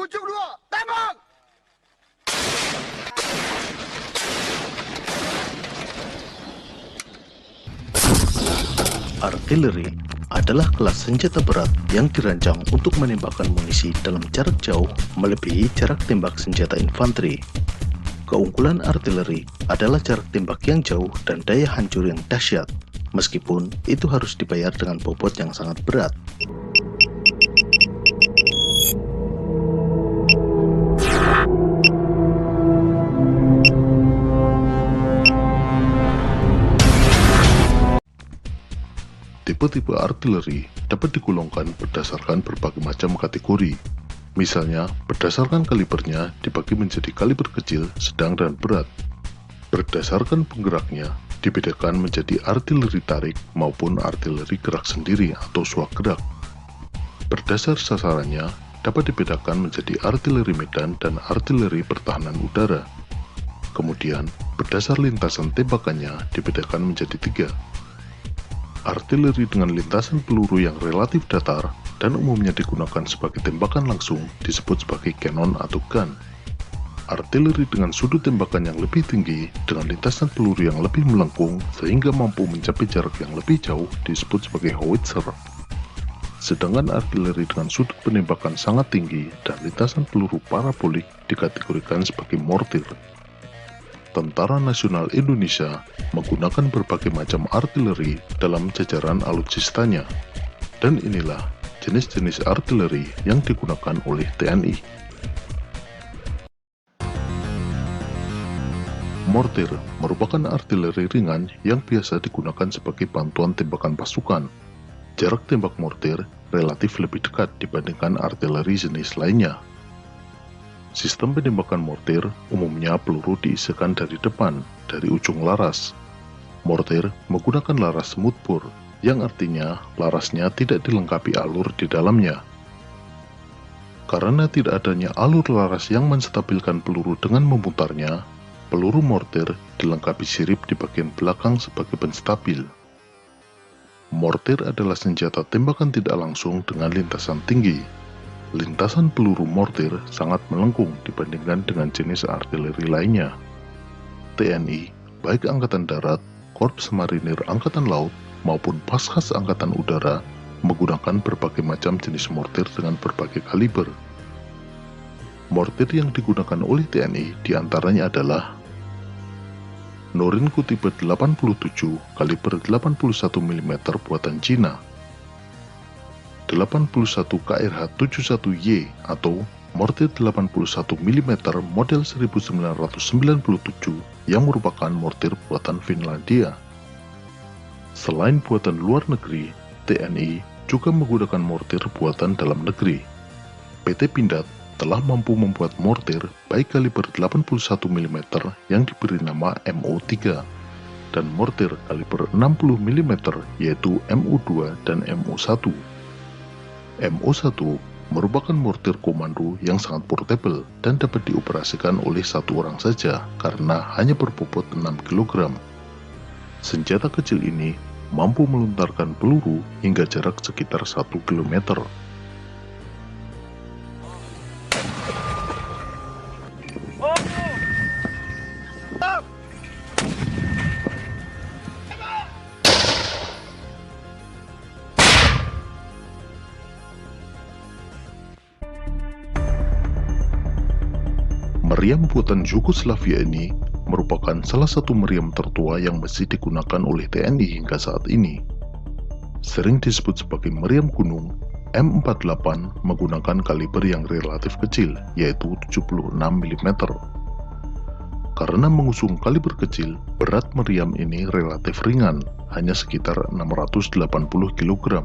Pucuk 2, tembak! Artileri adalah kelas senjata berat yang dirancang untuk menembakkan munisi dalam jarak jauh melebihi jarak tembak senjata infanteri. Keunggulan artileri adalah jarak tembak yang jauh dan daya hancur yang dahsyat, meskipun itu harus dibayar dengan bobot yang sangat berat. Tipe-tipe artileri dapat digolongkan berdasarkan berbagai macam kategori. Misalnya, berdasarkan kalibernya dibagi menjadi kaliber kecil, sedang, dan berat. Berdasarkan penggeraknya, dibedakan menjadi artileri tarik maupun artileri gerak sendiri atau swak gerak. Berdasar sasarannya, dapat dibedakan menjadi artileri medan dan artileri pertahanan udara. Kemudian, berdasar lintasan tembakannya dibedakan menjadi 3. Artileri dengan lintasan peluru yang relatif datar dan umumnya digunakan sebagai tembakan langsung disebut sebagai cannon atau gun. Artileri dengan sudut tembakan yang lebih tinggi dengan lintasan peluru yang lebih melengkung sehingga mampu mencapai jarak yang lebih jauh disebut sebagai howitzer. Sedangkan artileri dengan sudut penembakan sangat tinggi dan lintasan peluru parabolik dikategorikan sebagai mortir. Tentara Nasional Indonesia menggunakan berbagai macam artileri dalam jajaran alutsistanya, dan inilah jenis-jenis artileri yang digunakan oleh TNI. Mortir merupakan artileri ringan yang biasa digunakan sebagai bantuan tembakan pasukan. Jarak tembak mortir relatif lebih dekat dibandingkan artileri jenis lainnya. Sistem penembakan mortir umumnya peluru diisikan dari depan, dari ujung laras. Mortir menggunakan laras smoothbore, yang artinya larasnya tidak dilengkapi alur di dalamnya. Karena tidak adanya alur laras yang menstabilkan peluru dengan memutarnya, peluru mortir dilengkapi sirip di bagian belakang sebagai penstabil. Mortir adalah senjata tembakan tidak langsung dengan lintasan tinggi. Lintasan peluru mortir sangat melengkung dibandingkan dengan jenis artileri lainnya. TNI, baik Angkatan Darat, Korps Marinir Angkatan Laut, maupun Paskhas Angkatan Udara, menggunakan berbagai macam jenis mortir dengan berbagai kaliber. Mortir yang digunakan oleh TNI diantaranya adalah Norinco tipe 87 kaliber 81 mm buatan Cina, 81 KRH-71Y atau mortir 81 mm model 1997 yang merupakan mortir buatan Finlandia. Selain buatan luar negeri, TNI juga menggunakan mortir buatan dalam negeri. PT Pindad telah mampu membuat mortir baik kaliber 81 mm yang diberi nama MO3 dan mortir kaliber 60 mm yaitu MO2 dan MO1. MO1 merupakan mortir komando yang sangat portable dan dapat dioperasikan oleh satu orang saja karena hanya berbobot 6 kg. Senjata kecil ini mampu melontarkan peluru hingga jarak sekitar 1 km. Meriam buatan Yugoslavia ini merupakan salah satu meriam tertua yang masih digunakan oleh TNI hingga saat ini. Sering disebut sebagai meriam gunung, M48 menggunakan kaliber yang relatif kecil, yaitu 76 mm. Karena mengusung kaliber kecil, berat meriam ini relatif ringan, hanya sekitar 680 kg.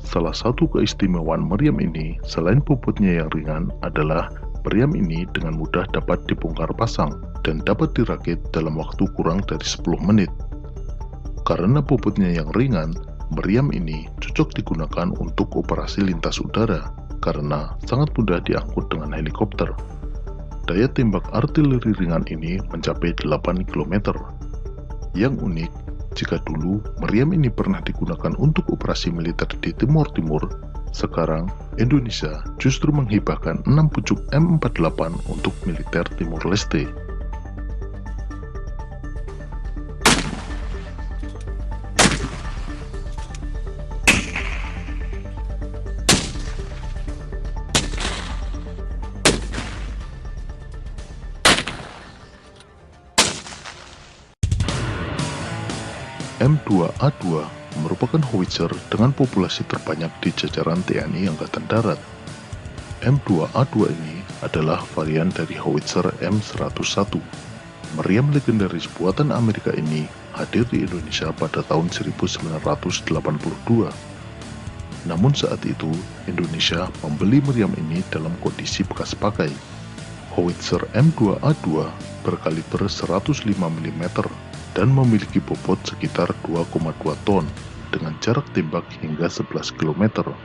Salah satu keistimewaan meriam ini, selain bobotnya yang ringan, adalah meriam ini dengan mudah dapat dibongkar pasang dan dapat dirakit dalam waktu kurang dari 10 menit. Karena bobotnya yang ringan, meriam ini cocok digunakan untuk operasi lintas udara karena sangat mudah diangkut dengan helikopter. Daya tembak artileri ringan ini mencapai 8 km. Yang unik, jika dulu meriam ini pernah digunakan untuk operasi militer di Timur Timur, Sekarang, Indonesia justru menghibahkan 6 pucuk M48 untuk militer Timur Leste. M2A2 merupakan howitzer dengan populasi terbanyak di jajaran TNI Angkatan Darat. M2A2 ini adalah varian dari howitzer M101. Meriam legendaris buatan Amerika ini hadir di Indonesia pada tahun 1982. Namun saat itu, Indonesia membeli meriam ini dalam kondisi bekas pakai. Howitzer M2A2 berkaliber 105 mm dan memiliki bobot sekitar 2,2 ton dengan jarak tembak hingga 11 km.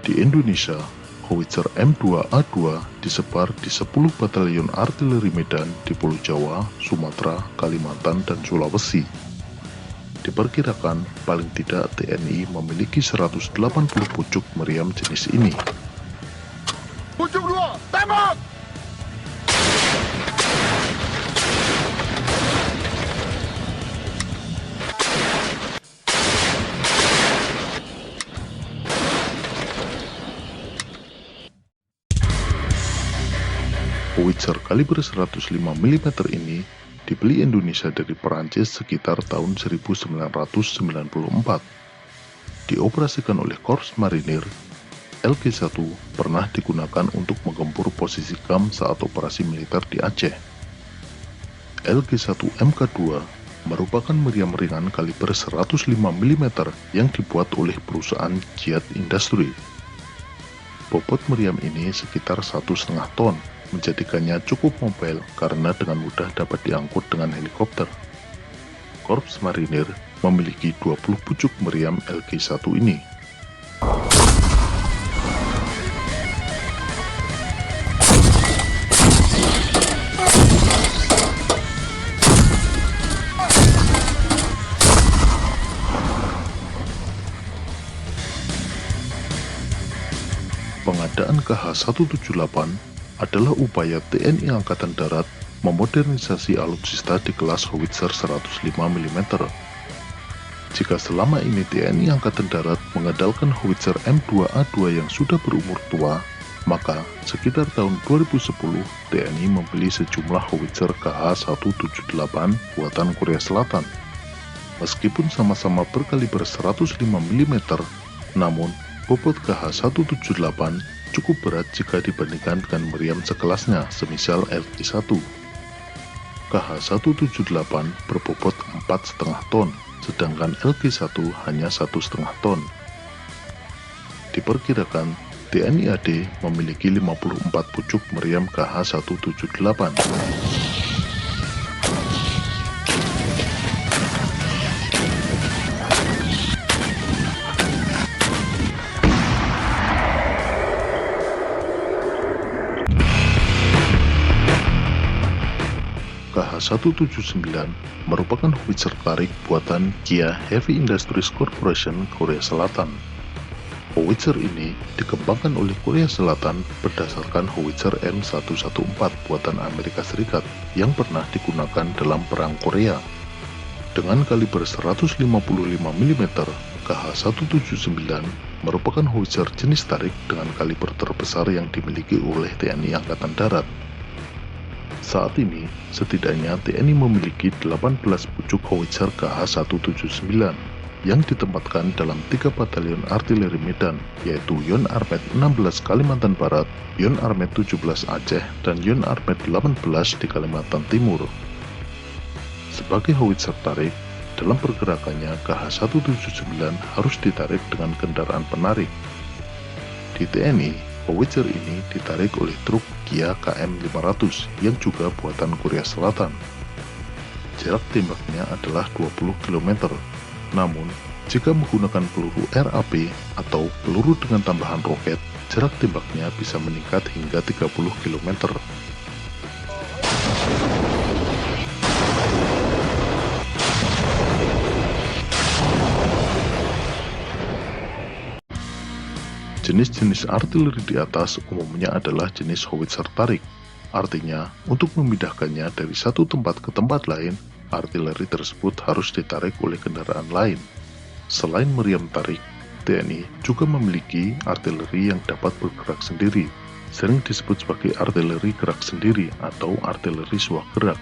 Di Indonesia, howitzer M2A2 disebar di 10 batalion artileri Medan di Pulau Jawa, Sumatera, Kalimantan, dan Sulawesi. Diperkirakan paling tidak TNI memiliki 180 pucuk meriam jenis ini. Pucuk 2, tembak! Howitzer kaliber 105 mm ini dibeli Indonesia dari Perancis sekitar tahun 1994. Dioperasikan oleh Korps Marinir, LG-1 pernah digunakan untuk menggempur posisi KAM saat operasi militer di Aceh. LG-1 MK2 merupakan meriam ringan kaliber 105 mm yang dibuat oleh perusahaan Giat Industri. Bobot meriam ini sekitar 1,5 ton, menjadikannya cukup mobile karena dengan mudah dapat diangkut dengan helikopter. Korps Marinir memiliki 20 pucuk meriam LG-1 ini. Pengadaan KH-178 adalah upaya TNI Angkatan Darat memodernisasi alutsista di kelas howitzer 105 mm. Jika selama ini TNI Angkatan Darat mengandalkan howitzer M2A2 yang sudah berumur tua, maka sekitar tahun 2010 TNI membeli sejumlah howitzer KH-178 buatan Korea Selatan. Meskipun sama-sama berkaliber 105 mm, namun bobot KH-178 cukup berat jika dibandingkan dengan meriam sekelasnya, semisal LG-1. KH-178 berbobot 4,5 ton, sedangkan LG-1 hanya 1,5 ton. Diperkirakan, TNI AD memiliki 54 pucuk meriam KH-178. KH-179 merupakan howitzer tarik buatan Kia Heavy Industries Corporation Korea Selatan. Howitzer ini dikembangkan oleh Korea Selatan berdasarkan howitzer M114 buatan Amerika Serikat yang pernah digunakan dalam Perang Korea. Dengan kaliber 155 mm, KH-179 merupakan howitzer jenis tarik dengan kaliber terbesar yang dimiliki oleh TNI Angkatan Darat. Saat ini, setidaknya TNI memiliki 18 pucuk howitzer KH-179 yang ditempatkan dalam 3 batalion artileri Medan, yaitu Yon Armet 16 Kalimantan Barat, Yon Armet 17 Aceh, dan Yon Armet 18 di Kalimantan Timur. Sebagai howitzer tarik, dalam pergerakannya KH-179 harus ditarik dengan kendaraan penarik. Di TNI, howitzer ini ditarik oleh truk Kia KM500 yang juga buatan Korea Selatan. Jarak tembaknya adalah 20 km. Namun, jika menggunakan peluru RAP atau peluru dengan tambahan roket, jarak tembaknya bisa meningkat hingga 30 km. Jenis-jenis artileri di atas umumnya adalah jenis howitzer tarik. Artinya, untuk memindahkannya dari satu tempat ke tempat lain, artileri tersebut harus ditarik oleh kendaraan lain. Selain meriam tarik, TNI juga memiliki artileri yang dapat bergerak sendiri, sering disebut sebagai artileri gerak sendiri atau artileri suah gerak.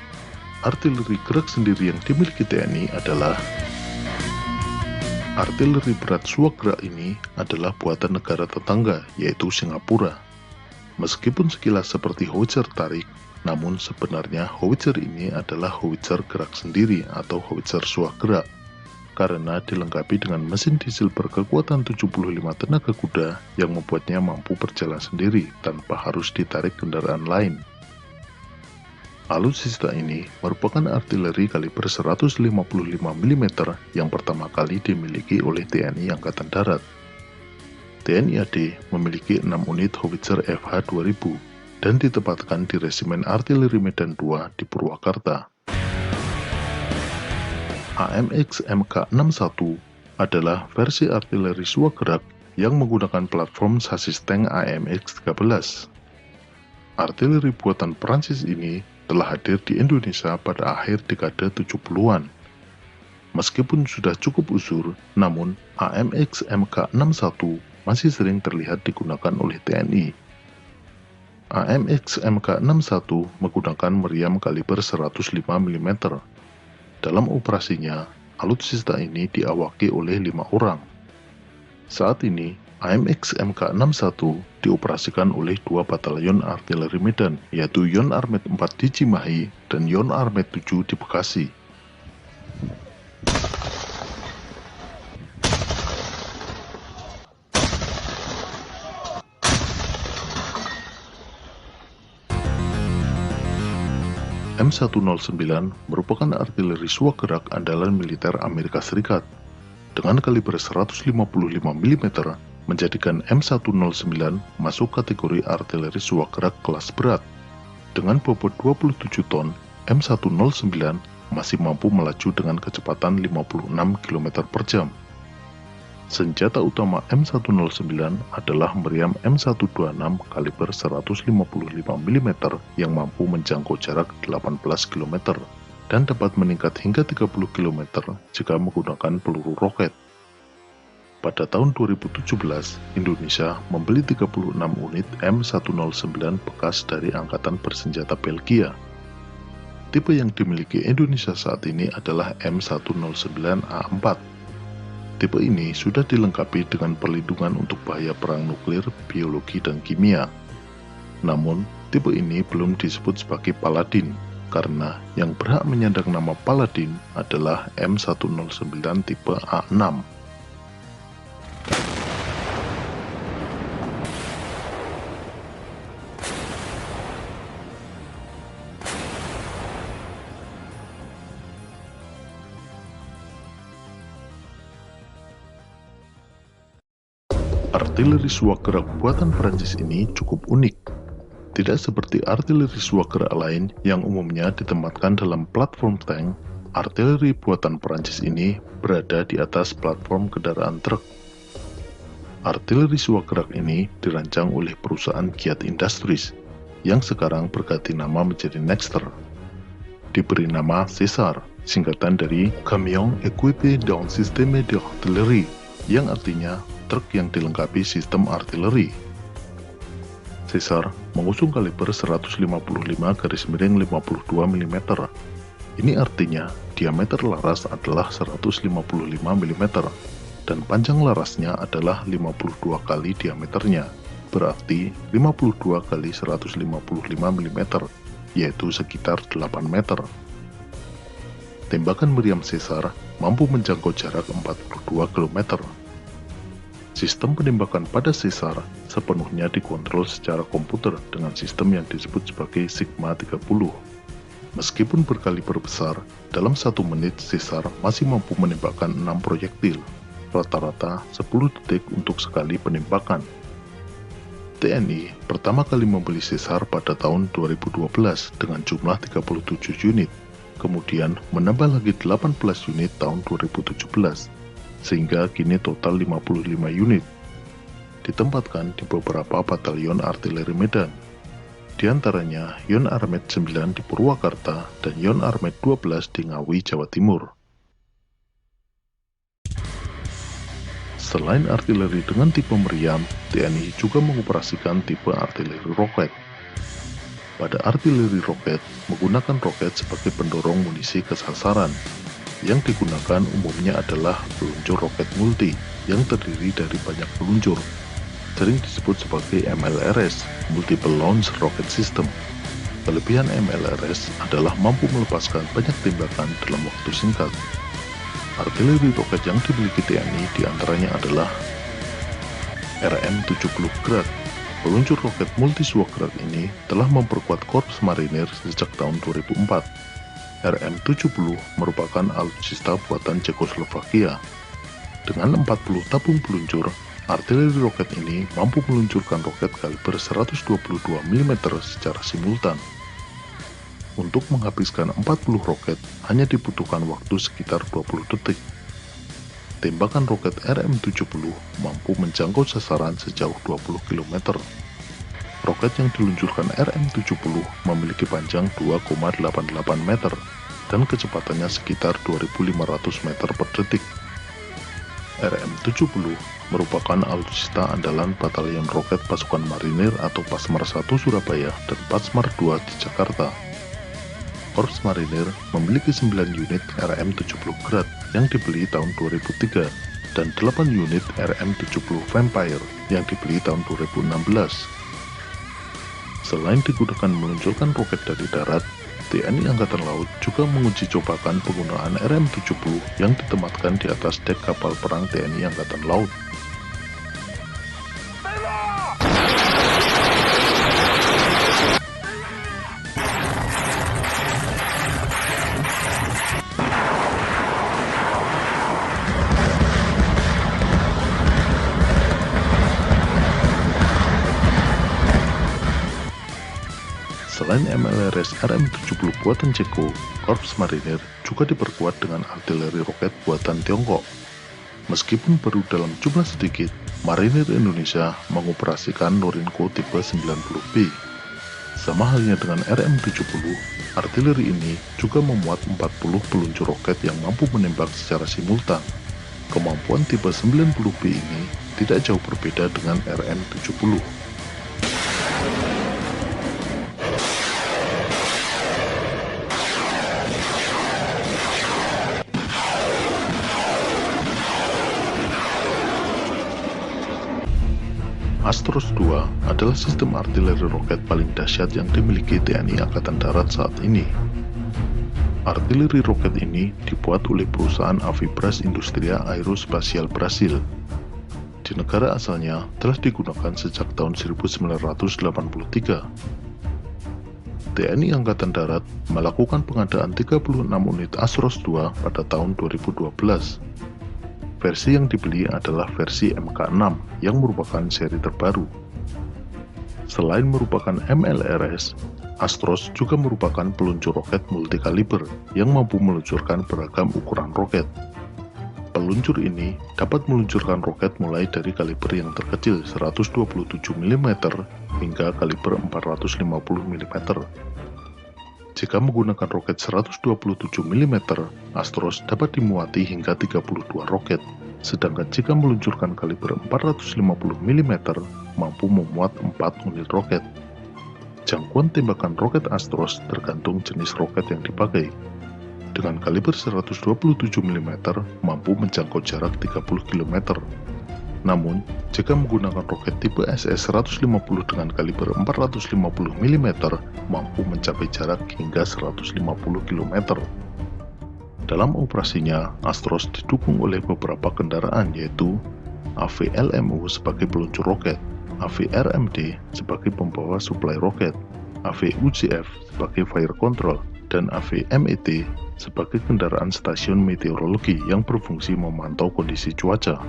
Artileri gerak sendiri yang dimiliki TNI adalah artileri berat suah gerak. Ini adalah buatan negara tetangga, yaitu Singapura. Meskipun sekilas seperti howitzer tarik, namun sebenarnya howitzer ini adalah howitzer gerak sendiri atau howitzer suah gerak, karena dilengkapi dengan mesin diesel berkekuatan 75 tenaga kuda yang membuatnya mampu berjalan sendiri tanpa harus ditarik kendaraan lain. Alutsista ini merupakan artileri kaliber 155 mm yang pertama kali dimiliki oleh TNI Angkatan Darat. TNI AD memiliki 6 unit howitzer FH-2000 dan ditempatkan di Resimen Artileri Medan II di Purwakarta. AMX MK61 adalah versi artileri suah gerak yang menggunakan platform sasis tank AMX-13. Artileri buatan Prancis ini telah hadir di Indonesia pada akhir dekade 70-an. Meskipun sudah cukup usur, namun AMX MK61 masih sering terlihat digunakan oleh TNI. AMX MK61 menggunakan meriam kaliber 105 mm. Dalam operasinya, alutsista ini diawaki oleh 5 orang. Saat ini, AMX MK61 dioperasikan oleh 2 batalion artileri Medan, yaitu Yon Armet 4 di Cimahi dan Yon Armet 7 di Bekasi. M109 merupakan artileri suah gerak andalan militer Amerika Serikat. Dengan kaliber 155 mm, menjadikan M109 masuk kategori artileri suah gerak kelas berat. Dengan bobot 27 ton, M109 masih mampu melaju dengan kecepatan 56 km per jam. Senjata utama M109 adalah meriam M126 kaliber 155 mm yang mampu menjangkau jarak 18 km dan dapat meningkat hingga 30 km jika menggunakan peluru roket. Pada tahun 2017, Indonesia membeli 36 unit M109 bekas dari Angkatan Bersenjata Belgia. Tipe yang dimiliki Indonesia saat ini adalah M109A4. Tipe ini sudah dilengkapi dengan perlindungan untuk bahaya perang nuklir, biologi, dan kimia. Namun, tipe ini belum disebut sebagai Paladin, karena yang berhak menyandang nama Paladin adalah M109 tipe A6. Artileri suah gerak buatan Prancis ini cukup unik. Tidak seperti artileri suah gerak lain yang umumnya ditempatkan dalam platform tank, artileri buatan Prancis ini berada di atas platform kendaraan truk. Artileri suah gerak ini dirancang oleh perusahaan Giat Industries, yang sekarang berganti nama menjadi Nexter. Diberi nama Caesar, singkatan dari Camion Équipé d'un Système d'Artillerie, yang artinya truk yang dilengkapi sistem artileri. Caesar mengusung kaliber 155 mm. Ini artinya diameter laras adalah 155 mm dan panjang larasnya adalah 52 kali diameternya, berarti 52 kali 155 mm, yaitu sekitar 8 meter. Tembakan meriam Caesar mampu menjangkau jarak 42 km. Sistem penembakan pada Caesar sepenuhnya dikontrol secara komputer dengan sistem yang disebut sebagai Sigma 30. Meskipun berkaliber besar, dalam 1 menit Caesar masih mampu menembakkan 6 proyektil, rata-rata 10 detik untuk sekali penembakan. TNI pertama kali membeli Caesar pada tahun 2012 dengan jumlah 37 unit, kemudian menambah lagi 18 unit tahun 2017, sehingga kini total 55 unit. ditempatkan di beberapa batalion artileri Medan. Di antaranya Yon Armet 9 di Purwakarta dan Yon Armet 12 di Ngawi, Jawa Timur. Selain artileri dengan tipe meriam, TNI juga mengoperasikan tipe artileri roket. Pada artileri roket, menggunakan roket sebagai pendorong munisi ke sasaran. Yang digunakan umumnya adalah peluncur roket multi yang terdiri dari banyak peluncur, sering disebut sebagai MLRS, Multiple Launch Rocket System. Kelebihan MLRS adalah mampu melepaskan banyak tembakan dalam waktu singkat. Artileri roket yang dimiliki TNI diantaranya adalah RM-70 Grad. Peluncur roket multi-swag Grad ini telah memperkuat Korps Marinir sejak tahun 2004. RM-70 merupakan alutsista buatan Cekoslovakia. Dengan 40 tabung peluncur, artileri roket ini mampu meluncurkan roket kaliber 122 mm secara simultan. Untuk menghabiskan 40 roket hanya dibutuhkan waktu sekitar 20 detik. Tembakan roket RM-70 mampu menjangkau sasaran sejauh 20 km. Roket yang diluncurkan RM-70 memiliki panjang 2,88 meter dan kecepatannya sekitar 2.500 meter per detik. RM-70 merupakan alutsista andalan Batalion Roket Pasukan Marinir atau Pasmar 1 Surabaya dan Pasmar 2 di Jakarta. Korps Marinir memiliki 9 unit RM-70 Grad yang dibeli tahun 2003 dan 8 unit RM-70 Vampire yang dibeli tahun 2016. Selain digunakan meluncurkan roket dari darat, TNI Angkatan Laut juga menguji cobakan penggunaan RM-70 yang ditempatkan di atas dek kapal perang TNI Angkatan Laut. Selain MLRS RM-70 buatan Ceko, Korps Marinir juga diperkuat dengan artileri roket buatan Tiongkok. Meskipun baru dalam jumlah sedikit, Marinir Indonesia mengoperasikan Norinco tipe 90B. Sama halnya dengan RM-70, artileri ini juga memuat 40 peluncur roket yang mampu menembak secara simultan. Kemampuan tipe 90B ini tidak jauh berbeda dengan RM-70. Astros II adalah sistem artileri roket paling dahsyat yang dimiliki TNI Angkatan Darat saat ini. Artileri roket ini dibuat oleh perusahaan Avibras Industria Aerospasial Brasil. Di negara asalnya telah digunakan sejak tahun 1983. TNI Angkatan Darat melakukan pengadaan 36 unit Astros II pada tahun 2012. Versi yang dibeli adalah versi MK6 yang merupakan seri terbaru. Selain merupakan MLRS, Astros juga merupakan peluncur roket multikaliber yang mampu meluncurkan beragam ukuran roket. Peluncur ini dapat meluncurkan roket mulai dari kaliber yang terkecil 127 mm hingga kaliber 450 mm. Jika menggunakan roket 127 mm, Astros dapat dimuati hingga 32 roket, sedangkan jika meluncurkan kaliber 450 mm, mampu memuat 4 unit roket. Jangkauan tembakan roket Astros tergantung jenis roket yang dipakai. Dengan kaliber 127 mm, mampu menjangkau jarak 30 km. Namun, jika menggunakan roket tipe SS-150 dengan kaliber 450 mm, mampu mencapai jarak hingga 150 km. Dalam operasinya, Astros didukung oleh beberapa kendaraan yaitu AV-LMU sebagai peluncur roket, AV-RMD sebagai pembawa suplai roket, AV-UCF sebagai fire control, dan AV-MET sebagai kendaraan stasiun meteorologi yang berfungsi memantau kondisi cuaca.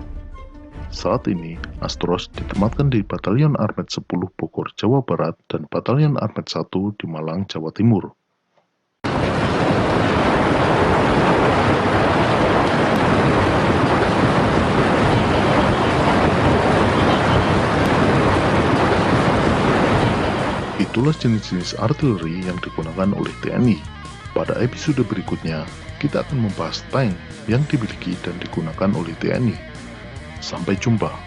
Saat ini, Astros ditempatkan di Batalion Armet 10 Bogor, Jawa Barat dan Batalion Armet 1 di Malang, Jawa Timur. itulah jenis-jenis artileri yang digunakan oleh TNI. Pada episode berikutnya, kita akan membahas tank yang dimiliki dan digunakan oleh TNI. Sampai jumpa.